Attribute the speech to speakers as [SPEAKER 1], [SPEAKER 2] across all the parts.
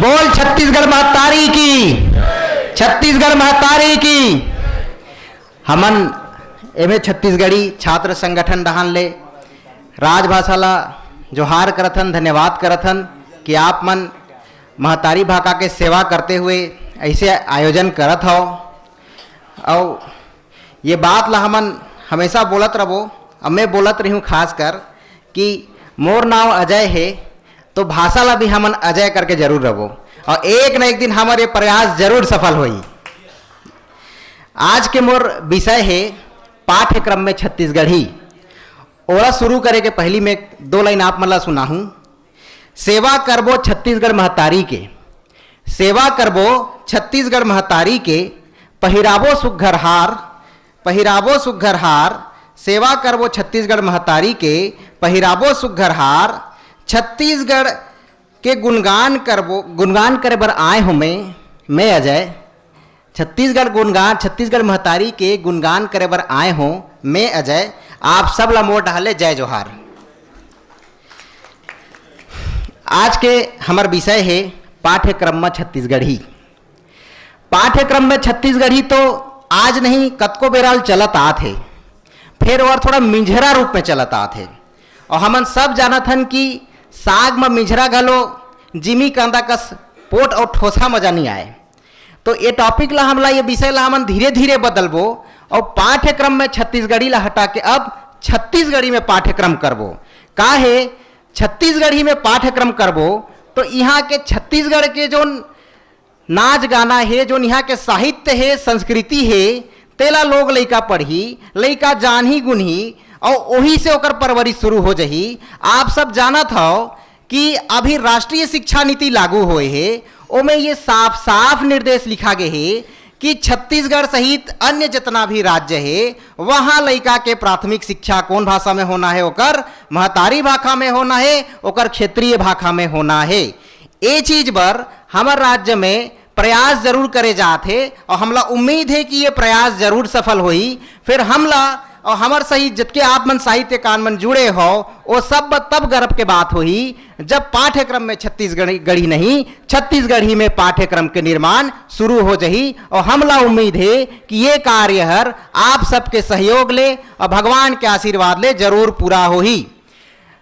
[SPEAKER 1] बोल छत्तीसगढ़ महतारी की, छत्तीसगढ़ महतारी की। हमन एमे छत्तीसगढ़ी छात्र संगठन डहान ले राजभाषा ला जोहार करथन, धन्यवाद करथन कि आप मन महतारी भाषा के सेवा करते हुए ऐसे आयोजन करत हो। और ये बात ला हमन हमेशा बोलत रहो। अब मैं बोलत रही हूँ खास कर कि मोर नाव अजय है, तो भाषा ला भी हमन अजय करके जरूर रहो और एक न एक दिन हमारे प्रयास जरूर सफल होई। आज के मोर विषय है पाठ्यक्रम में छत्तीसगढ़ी। ओरा शुरू करे के पहली में दो लाइन आप मला सुना हूँ। सेवा करबो छत्तीसगढ़ महतारी के, सेवा करबो छत्तीसगढ़ महतारी के, पहिराबो सुघ्घर हार, पहिराबो सुघ्घर हार। सेवा करबो छत्तीसगढ़ महतारी के, पहिराबो सुघ्घर हार। छत्तीसगढ़ के गुणगान करबो, गुणगान करे बर आए हूँ मैं अजय। छत्तीसगढ़ गुणगान, छत्तीसगढ़ महतारी के गुणगान करे बर आए हूँ मैं अजय। आप सब ला मोर डहाले जय जोहार। आज के हमार विषय है पाठ्यक्रम में छत्तीसगढ़ी। पाठ्यक्रम में छत्तीसगढ़ी तो आज नहीं कतको बेराल चलत आत है, फिर और थोड़ा मिंझरा रूप में चलत आत है। और हमन सब जानत हन कि साग में मिंझरा घलो जिमी कांदा कस पोट और ठोसा मजा नहीं आए। तो ये टॉपिक ला हमला, ये विषय ला हमन धीरे धीरे बदलबो और पाठ्यक्रम में छत्तीसगढ़ी ला हटा के अब छत्तीसगढ़ी में पाठ्यक्रम करबो। का है छत्तीसगढ़ी में पाठ्यक्रम करबो तो यहाँ के छत्तीसगढ़ के जो नाच गाना है, जो यहाँ के साहित्य है, संस्कृति है, तेला लोग लइका पढ़ी, लइका जानही गुनही और वही से ओकर परवरिश शुरू हो जही। आप सब जानत हो कि अभी राष्ट्रीय शिक्षा नीति लागू होए है, ओमें ये साफ साफ निर्देश लिखा गए है कि छत्तीसगढ़ सहित अन्य जितना भी राज्य है वहाँ लइका के प्राथमिक शिक्षा कौन भाषा में होना है, ओकर महतारी भाषा में होना है, ओकर क्षेत्रीय भाषा में होना है। ये चीज पर हमारे राज्य में प्रयास जरूर करे जाते और हमला उम्मीद है कि ये प्रयास जरूर सफल होई। फिर हमला और हमार सही जितके आप मन साहित्य कान मन जुड़े हो वो सब तब गर्व के बात हुई जब पाठ्यक्रम में छत्तीसगढ़ी नहीं, छत्तीसगढ़ी में पाठ्यक्रम के निर्माण शुरू हो जही। और हमला उम्मीद है कि ये कार्य हर आप सबके सहयोग ले और भगवान के आशीर्वाद ले जरूर पूरा होही।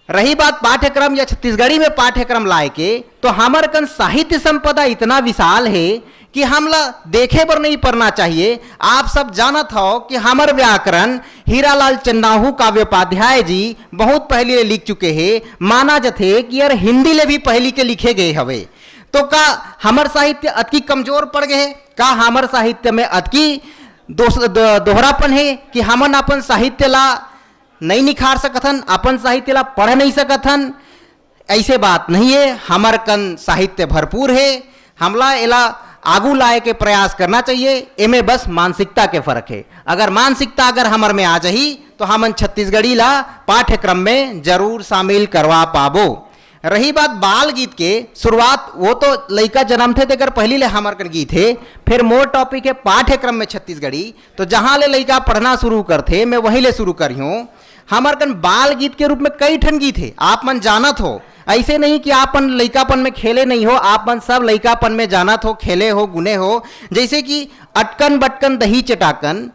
[SPEAKER 1] रही बात पाठ्यक्रम या छत्तीसगढ़ी में पाठ्यक्रम लाए के, तो हमार कन साहित्य संपदा इतना विशाल है कि हमला देखे पर नहीं पढ़ना चाहिए। आप सब जानत हो कि हमार व्याकरण हीरालाल चन्नाहू काव्योपाध्याय जी बहुत पहले लिख चुके हैं। माना जाते कि यार हिंदी ले भी पहली के लिखे गए हवे। तो का हमार साहित्य अतकी कमजोर पड़ गए? का हमार साहित्य में अतकी दोहरापन है कि हमन अपन साहित्य ला नहीं निखार सकथन, अपन साहित्य ला पढ़ नहीं सकथन? ऐसे बात नहीं है। हमार कन साहित्य भरपूर है, हमला एला आगू लाए के प्रयास करना चाहिए। एमे बस मानसिकता के फर्क है। अगर मानसिकता अगर हमार में आ जाही तो हमन छत्तीसगढ़ी ला पाठ्यक्रम में जरूर शामिल करवा पाबो। रही बात बाल गीत के शुरुआत, वो तो लइका जन्म थे तेकर पहली ले हमार कर गीत है। फिर मोर टॉपिक है पाठ्यक्रम में छत्तीसगढ़ी, तो जहाँ ले लइका पढ़ना शुरू करते मैं वहीं ले शुरू करी हूँ। हमार कन बाल गीत के रूप में कई ठन गीत है, आप मन जानत हो। ऐसे नहीं कि आपन लइकापन में खेले नहीं हो, आप मन सब लइकापन में जानत हो, खेले हो, गुने हो। जैसे कि अटकन बटकन दही चटाकन,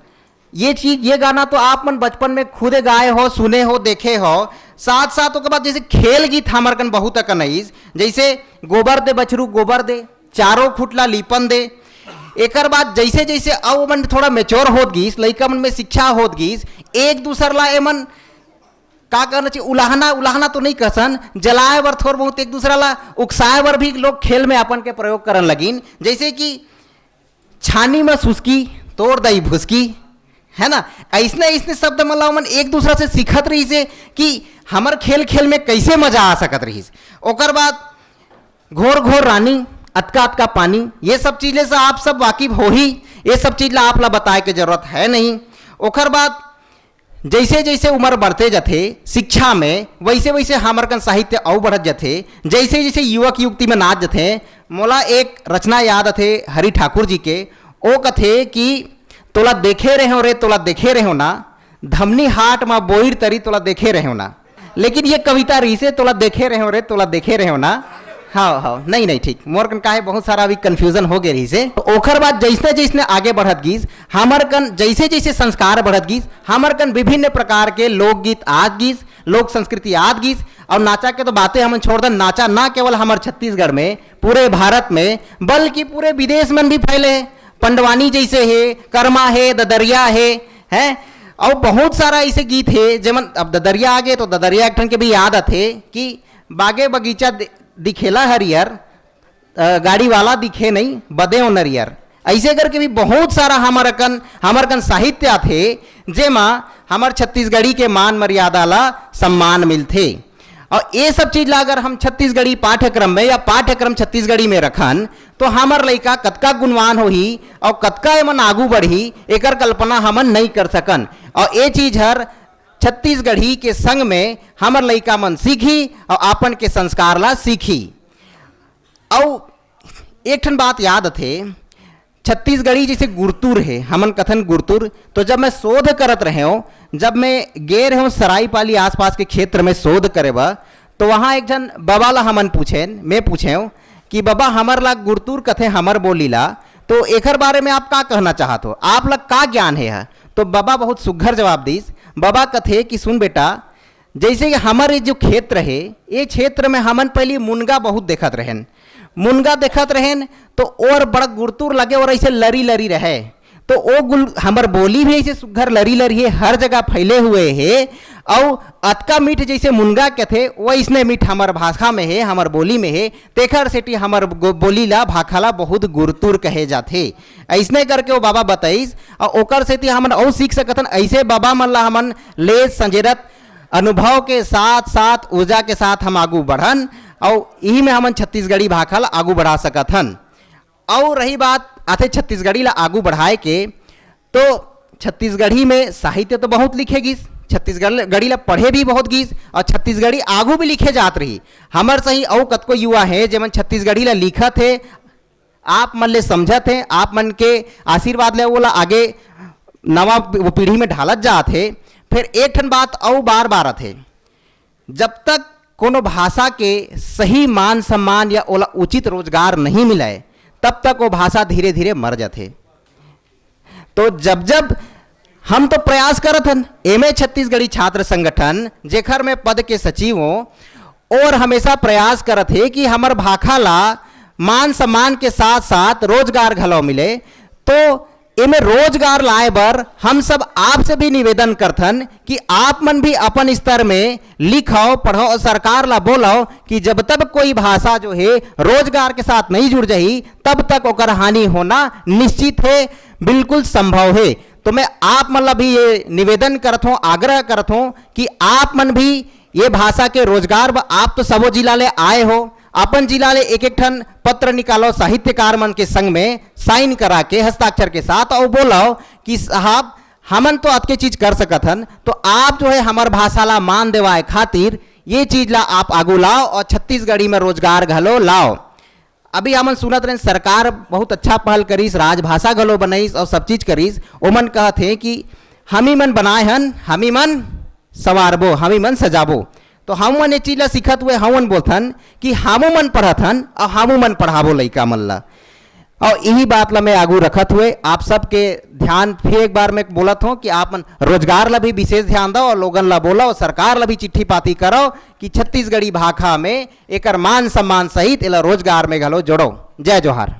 [SPEAKER 1] ये चीज, ये गाना तो आप मन बचपन में खुद गाए हो, सुने हो, देखे हो। साथ साथ उसके बाद जैसे खेल गीत हमार कन बहुत कनईस, जैसे गोबर दे बछरू गोबर दे, चारों खुटला लीपन दे। एकर बाद जैसे जैसे अब मन थोड़ा मेच्योर होत गीस, लइका मन में शिक्षा होत गीस, एक दूसर ला एमन का करना चाहिए, उलाहना तो नहीं कहसन, जलाए बर थोड़ बहुत एक दूसरा ला उकसाए बर भी लोग खेल में अपन के प्रयोग करन लगिन। जैसे कि छानी में सुस्की तोड़ दई भुसकी, है ना। ऐसने ऐसने शब्द मतलब मन एक दूसरा से सीखत रही से कि हमर खेल खेल में कैसे मजा आ सकत रही। ओकर बाद घोर घोर रानी, अतका अतका पानी, ये सब चीजें से आप सब वाकिफ हो ही। ये सब चीज ला आप ला बताए के जरूरत है नहीं। ओकर बाद जैसे जैसे उम्र बढ़ते जाते शिक्षा में, वैसे वैसे हमार कन साहित्य और बढ़त जाते। जैसे जैसे युवक युवती में नाच जाते, मोला एक रचना याद आते हरि ठाकुर जी के। ओ कथे कि तोला देखे रहो रे, तोला देखे रहो ना, धमनी हाट में बोईर तरी तोला देखे रहो ना। लेकिन ये कविता रही से तोला देखे रहो रे, तोला देखे रहो ना। हाँ हाँ, नहीं नहीं, ठीक मोर कन का है, बहुत सारा अभी कंफ्यूजन हो गए रही से। तो ओखर बाद जैसे जैसे आगे बढ़त गीस, हमर कन जैसे जैसे संस्कार बढ़त गीस, हमर कन विभिन्न प्रकार के लोकगीत आज गीस, लोक संस्कृति आज गीस। और नाचा के तो बातें हम छोड़ दें, नाचा ना केवल हमार छत्तीसगढ़ में, पूरे भारत में, बल्कि पूरे विदेश में भी फैले है। पंडवानी जैसे है, कर्मा है, ददरिया है और बहुत सारा ऐसे गीत है जेमन। अब ददरिया आगे तो ददरिया एक ठन के भी याद आते कि बागे बगीचा दिखेला हरियर, गाड़ी वाला दिखे नहीं बदे ओ नरियर। ऐसे करके भी बहुत सारा हमार कन साहित्य आथे जेमा हमार छत्तीसगढ़ी के मान मर्यादा ला सम्मान मिलते। और ये सब चीज ला अगर हम छत्तीसगढ़ी पाठ्यक्रम में या पाठ्यक्रम छत्तीसगढ़ी में रखन तो हमार लइका कतका गुणवान होही और कतका एमन आगू बढ़ी, एकर कल्पना हमन नहीं कर सकन। और ये चीज हर छत्तीसगढ़ी के संग में हमर लइका मन सीखी और आपन के संस्कार ला सीखी। और एक ठन बात याद थे, छत्तीसगढ़ी जैसे गुरतुर है, हमन कथन गुरतुर। तो जब मैं शोध करत रहे हो, जब मैं गे रहे हूँ सरायपाली आसपास के क्षेत्र में शोध करे बा, तो वहाँ एक जन बाबा ला हमन मैं पूछे कि बाबा हमर ला गुरतुर कथे हमर बोली ला, तो एकर बारे में आप का कहना चाहत हो, आप ला का ज्ञान है? तो बाबा बहुत सुघर जवाब दीस। बाबा कथे कि सुन बेटा, जैसे कि हमारे जो क्षेत्र है, ये क्षेत्र में हमन पहले मुनगा बहुत देखत रहें, मुनगा देखत रहें तो और बड़ा गुरतुर लगे और ऐसे लरी लरी रहे। तो वो हमर बोली भी ऐसे सुघर लरी लरी है, हर जगह फैले हुए है। और अतका मीठ जैसे मुनगा के थे वैसने मीठ हमार भाषा में है, हमार बोली में है। तेखर सेठी हमार बोली ला भाखा ला बहुत गुरतुर कहे जाते। ऐसने करके वो बाबा बताइस और ओकर सेठी हमन और सीख सकतन। ऐसे बाबा मन ला हमन ले संजरत अनुभव के साथ साथ ऊर्जा के साथ हम आगू बढ़न और यही में हमन छत्तीसगढ़ी भाषा ला आगू बढ़ा सकत हन। और रही बात आते छत्तीसगढ़ी ला आगू बढ़ाए के, तो छत्तीसगढ़ी में साहित्य तो बहुत लिखे गिस, छत्तीसगढ़ी ला पढ़े भी बहुत गिस और छत्तीसगढ़ी आगू भी लिखे जात रही। हमर सही और कतको युवा है जेमन छत्तीसगढ़ी ला लिखत है, आप मन ले समझत है, आप मन के आशीर्वाद ले वो ला आगे नवा पीढ़ी में ढालत जात है। फिर एक ठन बात और बार बार आते, जब तक कोनो भाषा के सही मान सम्मान या ओला उचित रोजगार नहीं मिले तब तक वो भाषा धीरे धीरे मर जाते। तो जब जब हम तो प्रयास करत हन, एमए छत्तीसगढ़ी छात्र संगठन जेखर में पद के सचिव हो और हमेशा प्रयास करत है कि हमर भाषा ला मान सम्मान के साथ साथ रोजगार घलो मिले। तो इमे रोजगार लाए बर हम सब आपसे भी निवेदन करथन कि आप मन भी अपन स्तर में लिखो पढ़ो और सरकार ला बोलो कि जब तक कोई भाषा जो है रोजगार के साथ नहीं जुड़ जाही तब तक ओकर हानि होना निश्चित है, बिल्कुल संभव है। तो मैं आप मन ला भी ये निवेदन करत हूँ, आग्रह करत हूँ कि आप मन भी ये भाषा के रोजगार, आप तो सबो जिला ले आए हो, अपन जिला ले एक एक ठन पत्र निकालो साहित्यकार मन के संग में साइन करा के हस्ताक्षर के साथ और बोलो कि साहब हमन तो अतके चीज कर सकत हन, तो आप जो है हमार भाषा ला मान देवाए खातिर ये चीज ला आप आगू लाओ और छत्तीसगढ़ी में रोजगार घलो लाओ। अभी हमन सुनत रहे सरकार बहुत अच्छा पहल करीस, राजभाषा घलो बनाईस और सब चीज करीस। ओमन कहत है कि हमी मन बनाए हन, हमी मन सवारबो, हमी मन सजाबो। तो हम मन ये चीज ला सीखत हुए हमन बोलथन कि हमू मन पढ़त हन और हमू मन पढ़ाबो लइका मन ला। और यही बात ला मैं आगू रखत हुए आप सबके ध्यान फिर एक बार मैं बोलत हूँ कि आप मन रोजगार ला भी विशेष ध्यान दो और लोगन ला बोलो और सरकार ला भी चिट्ठी पाती करो कि छत्तीसगढ़ी भाषा में एकर मान सम्मान सहित एला रोजगार में घलो जोड़ो। जय जोहार।